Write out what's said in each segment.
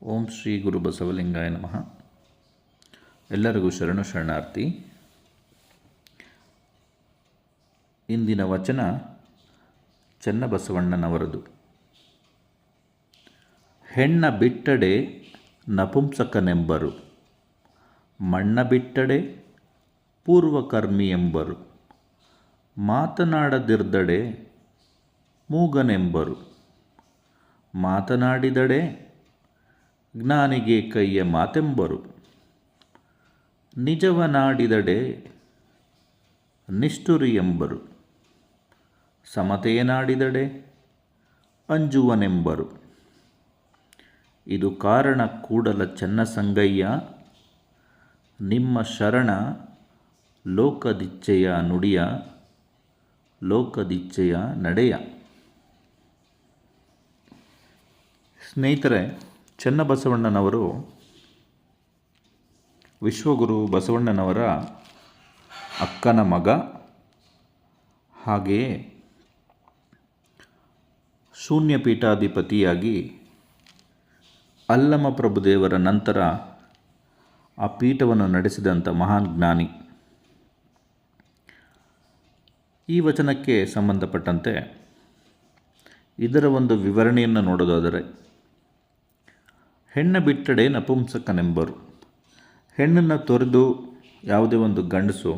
ಓಂ ಶ್ರೀ ಗುರು ಬಸವಲಿಂಗಾಯ ನಮಃ. ಎಲ್ಲರಿಗೂ ಶರಣಾರ್ಥಿ. ಇಂದಿನ ವಚನ ಚನ್ನಬಸವಣ್ಣನವರದು. ಹೆಣ್ಣ ಬಿಟ್ಟಡೆ ನಪುಂಸಕನೆಂಬರು, ಮಣ್ಣ ಬಿಟ್ಟಡೆ ಪೂರ್ವಕರ್ಮಿ ಎಂಬರು, ಮಾತನಾಡದಿರ್ದಡೆ ಮೂಗನೆಂಬರು, ಮಾತನಾಡಿದಡೆ ಜ್ಞಾನಿಗೆ ಕೈಯ ಮಾತೆಂಬರು, ನಿಜವನಾಡಿದಡೆ ನಿಷ್ಠುರಿ ಎಂಬರು, ಸಮತೆಯನಾಡಿದಡೆ ಅಂಜುವನೆಂಬರು. ಇದು ಕಾರಣ ಕೂಡಲ ಚೆನ್ನಸಂಗಯ್ಯ, ನಿಮ್ಮ ಶರಣ ಲೋಕದಿಚ್ಛೆಯ ನುಡಿಯ, ಲೋಕದಿಚ್ಛೆಯ ನಡೆಯ. ಸ್ನೇಹಿತರೆ, ಚನ್ನಬಸವಣ್ಣನವರು ವಿಶ್ವಗುರು ಬಸವಣ್ಣನವರ ಅಕ್ಕನ ಮಗ. ಹಾಗೆಯೇ ಶೂನ್ಯಪೀಠಾಧಿಪತಿಯಾಗಿ ಅಲ್ಲಮ ಪ್ರಭುದೇವರ ನಂತರ ಆ ಪೀಠವನ್ನು ನಡೆಸಿದಂಥ ಮಹಾನ್ ಜ್ಞಾನಿ. ಈ ವಚನಕ್ಕೆ ಸಂಬಂಧಪಟ್ಟಂತೆ ಇದರ ಒಂದು ವಿವರಣೆಯನ್ನು ನೋಡೋದಾದರೆ, ಹೆಣ್ಣ ಬಿಟ್ಟಡೆ ನಪುಂಸಕನೆಂಬರು. ಹೆಣ್ಣನ್ನು ತೊರೆದು ಯಾವುದೇ ಒಂದು ಗಂಡಸು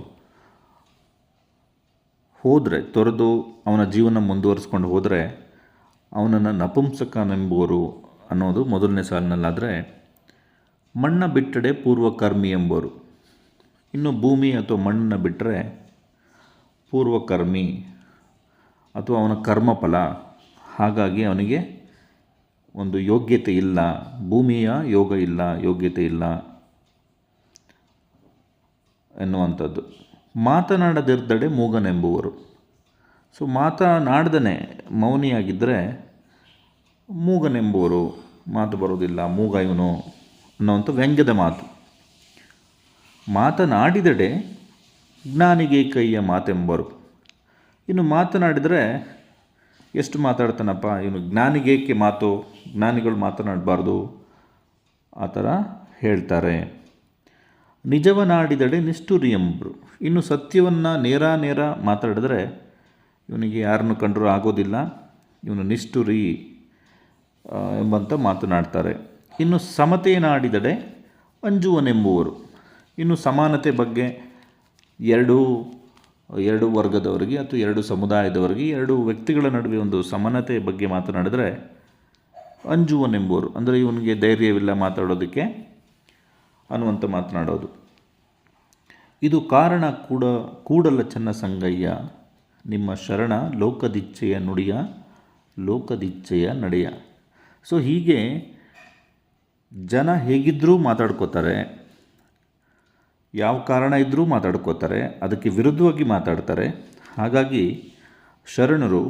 ಹೋದರೆ, ತೊರೆದು ಅವನ ಜೀವನ ಮುಂದುವರಿಸ್ಕೊಂಡು ಹೋದರೆ ಅವನನ್ನು ನಪುಂಸಕನೆಂಬುವರು ಅನ್ನೋದು ಮೊದಲನೇ ಸಾಲಿನಲ್ಲಾದರೆ, ಮಣ್ಣ ಬಿಟ್ಟಡೆ ಪೂರ್ವಕರ್ಮಿ ಎಂಬರು. ಇನ್ನು ಭೂಮಿ ಅಥವಾ ಮಣ್ಣನ್ನು ಬಿಟ್ಟರೆ ಪೂರ್ವಕರ್ಮಿ ಅಥವಾ ಅವನ ಕರ್ಮಫಲ, ಹಾಗಾಗಿ ಅವನಿಗೆ ಒಂದು ಯೋಗ್ಯತೆ ಇಲ್ಲ, ಭೂಮಿಯ ಯೋಗ ಇಲ್ಲ, ಯೋಗ್ಯತೆ ಇಲ್ಲ ಎನ್ನುವಂಥದ್ದು. ಮಾತನಾಡದಿರ್ದಡೆ ಮೂಗನೆಂಬುವರು. ಸೊ ಮಾತನಾಡ್ದೇ ಮೌನಿಯಾಗಿದ್ದರೆ ಮೂಗನೆಂಬುವರು, ಮಾತು ಬರೋದಿಲ್ಲ, ಮೂಗ ಇವನು ಅನ್ನುವಂಥ ವ್ಯಂಗ್ಯದ ಮಾತು. ಮಾತನಾಡಿದಡೆ ಜ್ಞಾನಿಗೆ ಕೈಯ ಮಾತೆಂಬರು. ಇನ್ನು ಮಾತನಾಡಿದರೆ ಎಷ್ಟು ಮಾತಾಡ್ತಾನಪ್ಪ ಇವನು, ಜ್ಞಾನಿಗೇಕೆ ಮಾತು, ಜ್ಞಾನಿಗಳು ಮಾತನಾಡಬಾರ್ದು ಆ ಥರ ಹೇಳ್ತಾರೆ. ನಿಜವನಾಡಿದಡೆ ನಿಷ್ಠುರಿ ಎಂಬರು. ಇನ್ನು ಸತ್ಯವನ್ನು ನೇರ ಮಾತಾಡಿದ್ರೆ ಇವನಿಗೆ ಯಾರನ್ನು ಕಂಡರೂ ಆಗೋದಿಲ್ಲ, ಇವನು ನಿಷ್ಠುರಿ ಎಂಬಂತ ಮಾತನಾಡ್ತಾರೆ. ಇನ್ನು ಸಮತೆಯನಾಡಿದಡೆ ಅಂಜುವನೆಂಬುವರು. ಇನ್ನು ಸಮಾನತೆ ಬಗ್ಗೆ ಎರಡು ವರ್ಗದವರಿಗೆ ಅಥವಾ ಎರಡು ಸಮುದಾಯದವರಿಗೆ, ಎರಡು ವ್ಯಕ್ತಿಗಳ ನಡುವೆ ಒಂದು ಸಮಾನತೆ ಬಗ್ಗೆ ಮಾತನಾಡಿದರೆ ಅಂಜುವನೆಂಬುವರು. ಅಂದರೆ ಇವನಿಗೆ ಧೈರ್ಯವಿಲ್ಲ ಮಾತಾಡೋದಕ್ಕೆ ಅನ್ನುವಂಥ ಮಾತನಾಡೋದು. ಇದು ಕಾರಣ ಕೂಡಲ ಚೆನ್ನಸಂಗಯ್ಯ, ನಿಮ್ಮ ಶರಣ ಲೋಕದಿಚ್ಛೆಯ ನುಡಿಯ, ಲೋಕದಿಚ್ಛೆಯ ನಡೆಯ. ಸೊ ಹೀಗೆ ಜನ ಹೇಗಿದ್ದರೂ ಮಾತಾಡ್ಕೋತಾರೆ, ಯಾವ ಕಾರಣ ಇದ್ದರೂ ಮಾತಾಡ್ಕೋತಾರೆ, ಅದಕ್ಕೆ ವಿರುದ್ಧವಾಗಿ ಮಾತಾಡ್ತಾರೆ. ಹಾಗಾಗಿ ಶರಣರು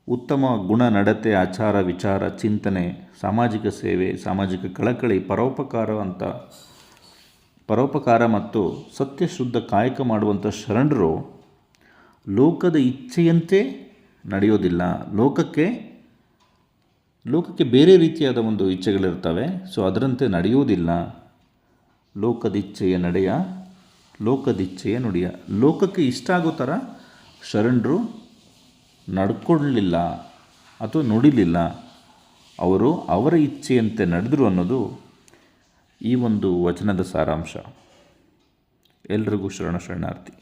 ಉತ್ತಮ ಗುಣ, ನಡತೆ, ಆಚಾರ, ವಿಚಾರ, ಚಿಂತನೆ, ಸಾಮಾಜಿಕ ಸೇವೆ, ಸಾಮಾಜಿಕ ಕಳಕಳಿ, ಪರೋಪಕಾರ ಮತ್ತು ಸತ್ಯಶುದ್ಧ ಕಾಯಕ ಮಾಡುವಂಥ ಶರಣರು ಲೋಕದ ಇಚ್ಛೆಯಂತೆ ನಡೆಯೋದಿಲ್ಲ. ಲೋಕಕ್ಕೆ ಬೇರೆ ರೀತಿಯಾದ ಒಂದು ಇಚ್ಛೆಗಳಿರ್ತವೆ. ಸೊ ಅದರಂತೆ ನಡೆಯುವುದಿಲ್ಲ. ಲೋಕದಿಚ್ಛೆಯ ನಡೆಯ, ಲೋಕದಿಚ್ಛೆಯ ನುಡಿಯ. ಲೋಕಕ್ಕೆ ಇಷ್ಟ ಆಗೋ ಥರ ಶರಣರು ನಡ್ಕೊಳ್ಳಲಿಲ್ಲ ಅಥವಾ ನುಡಿಲಿಲ್ಲ. ಅವರು ಅವರ ಇಚ್ಛೆಯಂತೆ ನಡೆದರು ಅನ್ನೋದು ಈ ಒಂದು ವಚನದ ಸಾರಾಂಶ. ಎಲ್ರಿಗೂ ಶರಣಾರ್ಥಿ.